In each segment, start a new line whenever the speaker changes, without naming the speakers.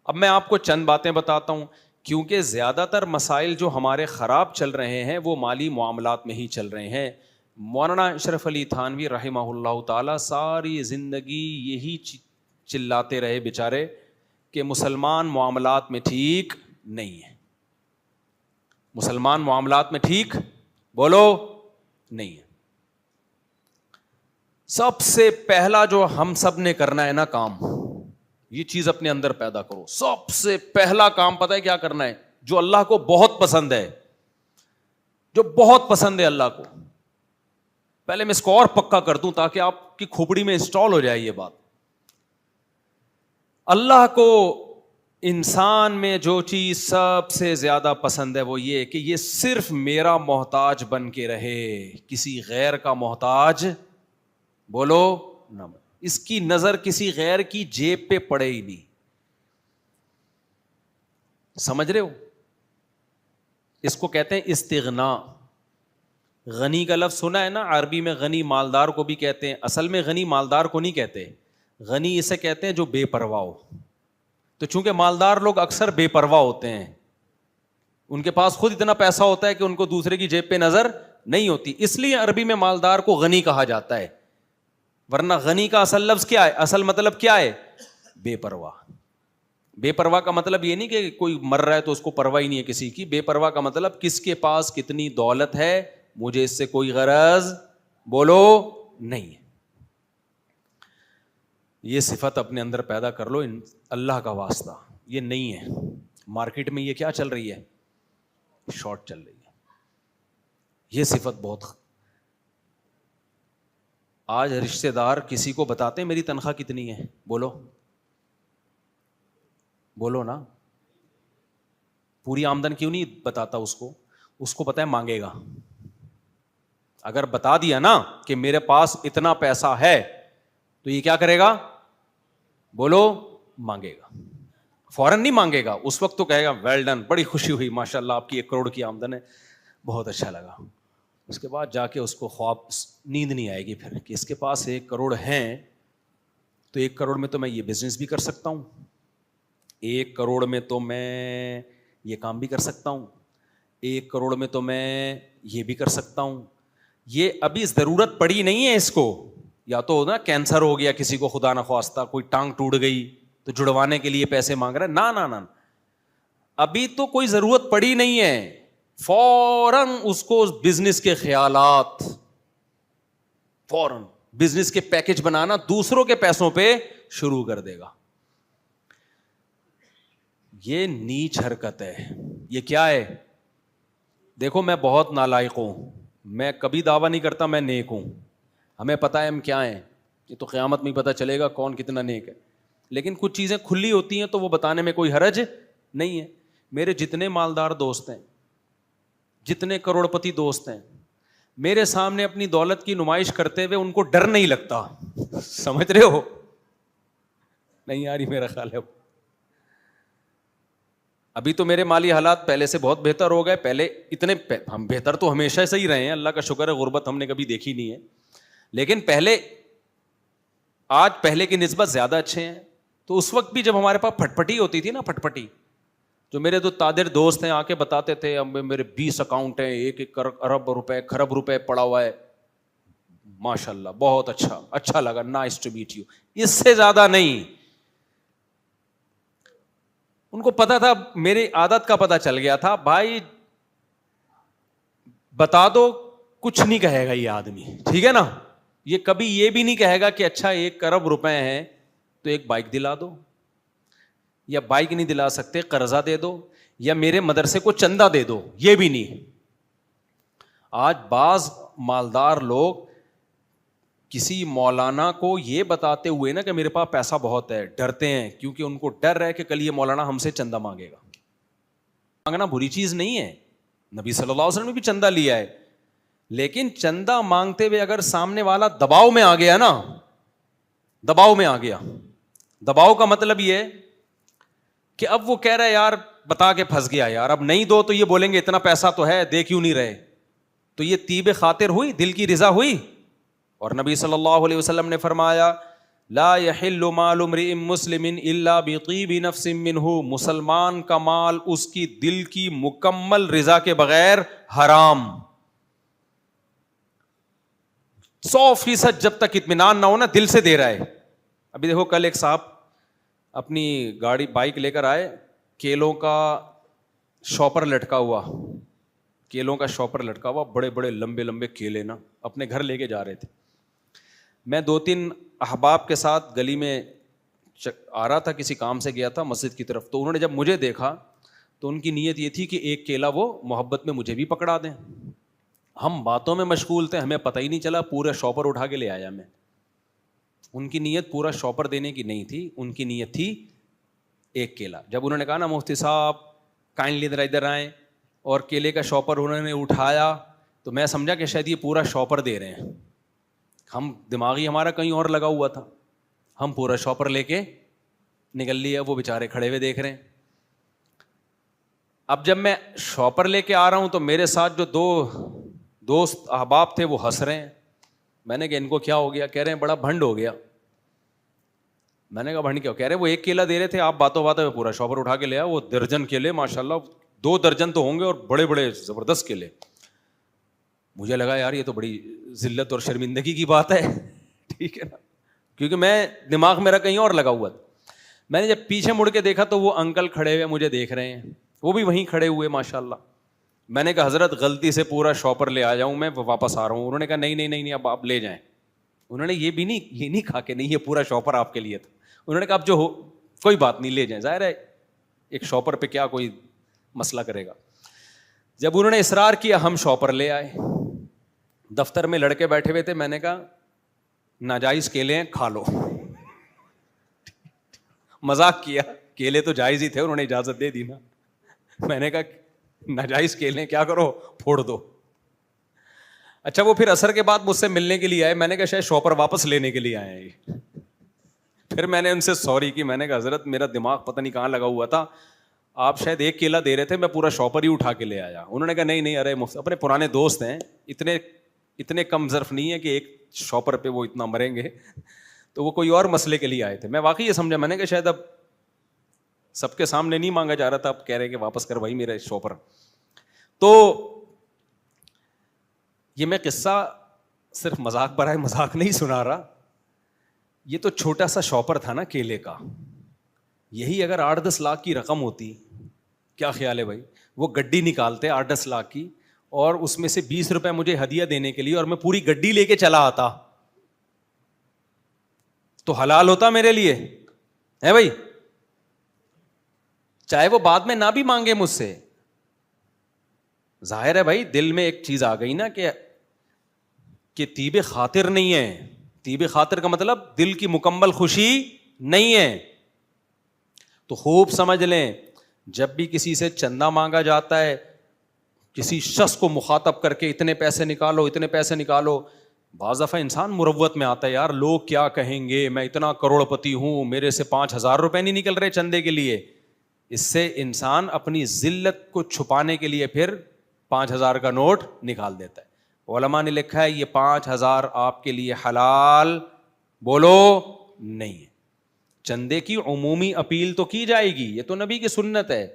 اب میں آپ کو چند باتیں بتاتا ہوں، کیونکہ زیادہ تر مسائل جو ہمارے خراب چل رہے ہیں وہ مالی معاملات میں ہی چل رہے ہیں. مولانا اشرف علی تھانوی رحمہ اللہ تعالیٰ ساری زندگی یہی چلاتے رہے بیچارے کہ مسلمان معاملات میں ٹھیک نہیں ہے، مسلمان معاملات میں ٹھیک بولو نہیں ہے. سب سے پہلا جو ہم سب نے کرنا ہے نا کام، یہ چیز اپنے اندر پیدا کرو. سب سے پہلا کام پتہ ہے کیا کرنا ہے؟ جو اللہ کو بہت پسند ہے، جو بہت پسند ہے اللہ کو. پہلے میں اس کو اور پکا کر دوں تاکہ آپ کی کھوپڑی میں انسٹال ہو جائے یہ بات. اللہ کو انسان میں جو چیز سب سے زیادہ پسند ہے وہ یہ کہ یہ صرف میرا محتاج بن کے رہے، کسی غیر کا محتاج بولو نہ. اس کی نظر کسی غیر کی جیب پہ پڑے ہی نہیں. سمجھ رہے ہو؟ اس کو کہتے ہیں استغنا. غنی کا لفظ سنا ہے نا، عربی میں غنی مالدار کو بھی کہتے ہیں. اصل میں غنی مالدار کو نہیں کہتے، غنی اسے کہتے ہیں جو بے پرواہ ہو. تو چونکہ مالدار لوگ اکثر بے پرواہ ہوتے ہیں، ان کے پاس خود اتنا پیسہ ہوتا ہے کہ ان کو دوسرے کی جیب پہ نظر نہیں ہوتی، اس لیے عربی میں مالدار کو غنی کہا جاتا ہے. ورنہ غنی کا اصل لفظ کیا ہے؟ اصل مطلب کیا ہے؟ بے پرواہ. بے پرواہ کا مطلب یہ نہیں کہ کوئی مر رہا ہے تو اس کو پرواہ ہی نہیں ہے کسی کی. بے پرواہ کا مطلب کس کے پاس کتنی دولت ہے مجھے اس سے کوئی غرض بولو نہیں ہے. یہ صفت اپنے اندر پیدا کر لو اللہ کا واسطہ. یہ نہیں ہے مارکیٹ میں. یہ کیا چل رہی ہے؟ شارٹ چل رہی ہے. یہ صفت بہت. آج رشتہ دار کسی کو بتاتے ہیں میری تنخواہ کتنی ہے؟ بولو بولو نا. پوری آمدن کیوں نہیں بتاتا اس کو پتہ ہے مانگے گا. اگر بتا دیا نا کہ میرے پاس اتنا پیسہ ہے تو یہ کیا کرے گا؟ بولو مانگے گا. فوراً نہیں مانگے گا، اس وقت تو کہے گا ویل ڈن، بڑی خوشی ہوئی، ماشاءاللہ آپ کی 1 کروڑ کی آمدن ہے، بہت اچھا لگا. اس کے بعد جا کے اس کو خواب نیند نہیں آئے گی پھر کہ اس کے پاس 1 کروڑ ہیں تو 1 کروڑ میں تو میں یہ بزنس بھی کر سکتا ہوں، 1 کروڑ میں تو میں یہ کام بھی کر سکتا ہوں، 1 کروڑ میں تو میں یہ بھی کر سکتا ہوں. یہ ابھی ضرورت پڑی نہیں ہے اس کو. یا تو نا کینسر ہو گیا کسی کو خدا نہ خواستہ، کوئی ٹانگ ٹوٹ گئی تو جڑوانے کے لیے پیسے مانگ رہے ہیں. نہ ابھی تو کوئی ضرورت پڑی نہیں ہے. فوراً اس کو بزنس کے خیالات، فوراً بزنس کے پیکج بنانا دوسروں کے پیسوں پہ شروع کر دے گا. یہ نیچ حرکت ہے. یہ کیا ہے؟ دیکھو میں بہت نالائق ہوں، میں کبھی دعویٰ نہیں کرتا میں نیک ہوں. ہمیں پتہ ہے ہم کیا ہیں، یہ تو قیامت میں ہی پتہ چلے گا کون کتنا نیک ہے. لیکن کچھ چیزیں کھلی ہوتی ہیں تو وہ بتانے میں کوئی حرج نہیں ہے. میرے جتنے مالدار دوست ہیں، جتنے کروڑپتی دوست ہیں، میرے سامنے اپنی دولت کی نمائش کرتے ہوئے ان کو ڈر نہیں لگتا. سمجھ رہے ہو؟ نہیں آ رہی میرا خیال ہے. ابھی تو میرے مالی حالات پہلے سے بہت بہتر ہو گئے. پہلے اتنے ہم بہتر تو ہمیشہ سے ہی رہے ہیں، اللہ کا شکر ہے، غربت ہم نے کبھی دیکھی نہیں ہے. لیکن آج پہلے کی نسبت زیادہ اچھے ہیں. تو اس وقت بھی جب ہمارے پاس پھٹپٹی ہوتی تھی نا، پھٹپٹی، جو میرے دو تاجر دوست ہیں آ کے بتاتے تھے اب میرے 20 اکاؤنٹ ہیں، 1 ارب روپے، کھرب روپے پڑا ہوا ہے، ماشاء اللہ بہت اچھا لگا، نائس ٹو میٹ یو. اس سے زیادہ نہیں. ان کو پتا تھا، میری عادت کا پتا چل گیا تھا، بھائی بتا دو کچھ نہیں کہے گا یہ آدمی، ٹھیک ہے نا. یہ کبھی یہ بھی نہیں کہے گا کہ اچھا 1 ارب روپے ہیں تو 1 بائک دلا دو، یا بائک نہیں دلا سکتے قرضہ دے دو، یا میرے مدرسے کو چندہ دے دو، یہ بھی نہیں. آج بعض مالدار لوگ کسی مولانا کو یہ بتاتے ہوئے نا کہ میرے پاس پیسہ بہت ہے، ڈرتے ہیں، کیونکہ ان کو ڈر ہے کہ کل یہ مولانا ہم سے چندہ مانگے گا. مانگنا بری چیز نہیں ہے، نبی صلی اللہ علیہ وسلم نے بھی چندہ لیا ہے. لیکن چندہ مانگتے ہوئے اگر سامنے والا دباؤ میں آ گیا نا، دباؤ میں آ گیا، دباؤ کا مطلب یہ کہ اب وہ کہہ رہا ہے یار بتا کے پھنس گیا یار، اب نہیں دو تو یہ بولیں گے اتنا پیسہ تو ہے، دے کیوں نہیں رہے. تو یہ طیب خاطر ہوئی، دل کی رضا ہوئی. اور نبی صلی اللہ علیہ وسلم نے فرمایا لا یحل مال امرئ مسلم الا بطیب نفس منہ، مسلمان کا مال اس کی دل کی مکمل رضا کے بغیر حرام. 100% جب تک اطمینان نہ ہو نا دل سے دے رہا ہے. ابھی دیکھو کل ایک صاحب اپنی گاڑی بائک لے کر آئے, کیلوں کا شاپر لٹکا ہوا, کیلوں کا شاپر لٹکا ہوا, بڑے بڑے لمبے لمبے کیلے نا, اپنے گھر لے کے جا رہے تھے. میں 2-3 احباب کے ساتھ گلی میں آ رہا تھا, کسی کام سے گیا تھا مسجد کی طرف, تو انہوں نے جب مجھے دیکھا تو ان کی نیت یہ تھی کہ ایک کیلا وہ محبت میں مجھے بھی پکڑا دیں. ہم باتوں میں مشغول تھے, ہمیں پتہ ہی نہیں چلا پورا شاپر اٹھا کے لے آیا میں. ان کی نیت پورا شاپر دینے کی نہیں تھی, ان کی نیت تھی ایک کیلا. جب انہوں نے کہا نا مفتی صاحب کائنڈلی ادھر آئیں, اور کیلے کا شاپر انہوں نے اٹھایا, تو میں سمجھا کہ شاید یہ پورا شاپر دے رہے ہیں. ہم دماغی ہمارا کہیں اور لگا ہوا تھا, ہم پورا شاپر لے کے نکل لیے. وہ بیچارے کھڑے ہوئے دیکھ رہے ہیں. اب جب میں شاپر لے کے آ رہا ہوں تو میرے ساتھ جو 2 دوست احباب تھے وہ ہنس رہے ہیں. میں نے کہا ان کو کیا ہو گیا؟ کہہ رہے ہیں بڑا بھنڈ ہو گیا. میں نے کہا بھنڈ کیا؟ کہہ رہے وہ ایک کیلا دے رہے تھے, آپ باتوں میں پورا شاپر اٹھا کے لے آیا. وہ درجن کیلے ماشاءاللہ 2 درجن تو ہوں گے, اور بڑے بڑے زبردست کیلے. مجھے لگا یار یہ تو بڑی ذلت اور شرمندگی کی بات ہے, ٹھیک ہے نا, کیونکہ میں دماغ میرا کہیں اور لگا ہوا تھا. میں نے جب پیچھے مڑ کے دیکھا تو وہ انکل کھڑے ہوئے مجھے دیکھ رہے ہیں, وہ بھی وہیں کھڑے ہوئے ماشاءاللہ. میں نے کہا حضرت غلطی سے پورا شاپر لے آیا ہوں, میں واپس آ رہا ہوں. انہوں نے کہا نہیں اب آپ لے جائیں. انہوں نے یہ نہیں کہا کہ نہیں یہ پورا شاپر آپ کے لیے تھا. انہوں نے کہا اب جو ہو کوئی بات نہیں لے جائیں, ظاہر ہے ایک شاپر پہ کیا کوئی مسئلہ کرے گا. جب انہوں نے اصرار کیا ہم شاپر لے آئے. دفتر میں لڑکے بیٹھے ہوئے تھے, میں نے کہا ناجائز کیلے ہیں کھا لو. مذاق کیا, کیلے تو جائز ہی تھے, انہوں نے اجازت دے دی نا. میں نے کہا ناجائز کیلے کیا کرو پھوڑ دو. اچھا وہ پھر عصر کے بعد مجھ سے ملنے کے لیے آئے. میں نے کہا شاید شاپر واپس لینے کے لیے آئے ہیں یہ. پھر میں نے ان سے سوری کی. میں نے کہا حضرت میرا دماغ پتہ نہیں کہاں لگا ہوا تھا, آپ شاید ایک کیلا دے رہے تھے, میں پورا شاپر ہی اٹھا کے لے آیا. انہوں نے کہا نہیں ارے اپنے پرانے دوست ہیں, اتنے کم ظرف نہیں ہے کہ ایک شاپر پہ وہ اتنا مریں گے, تو وہ کوئی اور مسئلے کے لیے آئے تھے. میں واقعی یہ سمجھا, میں نے کہا شاید اب سب کے سامنے نہیں مانگا جا رہا تھا, اب کہہ رہے کہ واپس کر بھائی میرا شاپر. تو یہ میں قصہ صرف مذاق برائے مذاق نہیں سنا رہا, یہ تو چھوٹا سا شاپر تھا نا کیلے کا. یہی اگر 8-10 لاکھ کی رقم ہوتی, کیا خیال ہے بھائی؟ وہ گڈی نکالتے 8-10 لاکھ کی, اور اس میں سے 20 روپے مجھے ہدیہ دینے کے لیے, اور میں پوری گڈی لے کے چلا آتا, تو حلال ہوتا میرے لیے ہے بھائی, چاہے وہ بعد میں نہ بھی مانگے مجھ سے. ظاہر ہے بھائی دل میں ایک چیز آ گئی نا کہ طیب خاطر نہیں ہے. طیب خاطر کا مطلب دل کی مکمل خوشی نہیں ہے. تو خوب سمجھ لیں, جب بھی کسی سے چندہ مانگا جاتا ہے, کسی شخص کو مخاطب کر کے اتنے پیسے نکالو, بعض دفعہ انسان مروت میں آتا ہے, یار لوگ کیا کہیں گے, میں اتنا کروڑ پتی ہوں, میرے سے 5,000 روپے نہیں نکل رہے چندے کے لیے. اس سے انسان اپنی ذلت کو چھپانے کے لیے پھر 5,000 کا نوٹ نکال دیتا ہے. علماء نے لکھا ہے یہ 5,000 آپ کے لیے حلال بولو نہیں ہے. چندے کی عمومی اپیل تو کی جائے گی, یہ تو نبی کی سنت ہے,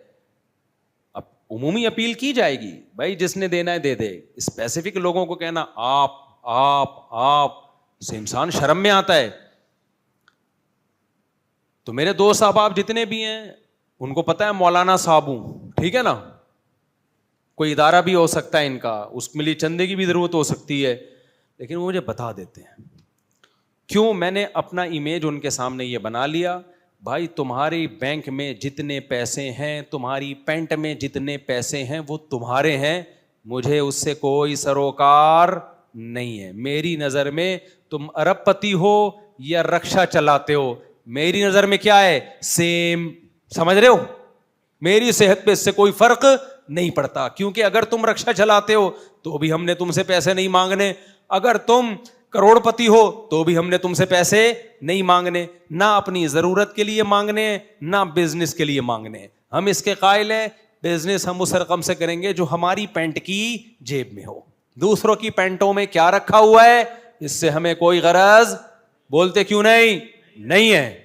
اب عمومی اپیل کی جائے گی, بھائی جس نے دینا ہے دے دے. اسپیسیفک لوگوں کو کہنا آپ سے انسان شرم میں آتا ہے. تو میرے دوست احباب جتنے بھی ہیں ان کو پتا ہے مولانا صاحب ہوں, ٹھیک ہے نا, کوئی ادارہ بھی ہو سکتا ہے ان کا, اس میں لیے چندے کی بھی ضرورت ہو سکتی ہے, لیکن وہ مجھے بتا دیتے ہیں. کیوں؟ میں نے اپنا امیج ان کے سامنے یہ بنا لیا, بھائی تمہاری بینک میں جتنے پیسے ہیں, تمہاری پینٹ میں جتنے پیسے ہیں وہ تمہارے ہیں, مجھے اس سے کوئی سروکار نہیں ہے. میری نظر میں تم ارب پتی ہو یا رکشا چلاتے ہو, میری نظر میں کیا ہے, سیم. سمجھ رہے ہو؟ میری صحت پہ اس سے کوئی فرق نہیں پڑتا, کیونکہ اگر تم رکشا چلاتے ہو تو بھی ہم نے تم سے پیسے نہیں مانگنے, اگر تم کروڑ پتی ہو تو بھی ہم نے تم سے پیسے نہیں مانگنے, نہ اپنی ضرورت کے لیے مانگنے, نہ بزنس کے لیے مانگنے. ہم اس کے قائل ہیں بزنس ہم اس رقم سے کریں گے جو ہماری پینٹ کی جیب میں ہو. دوسروں کی پینٹوں میں کیا رکھا ہوا ہے اس سے ہمیں کوئی غرض, بولتے کیوں نہیں, نہیں ہے.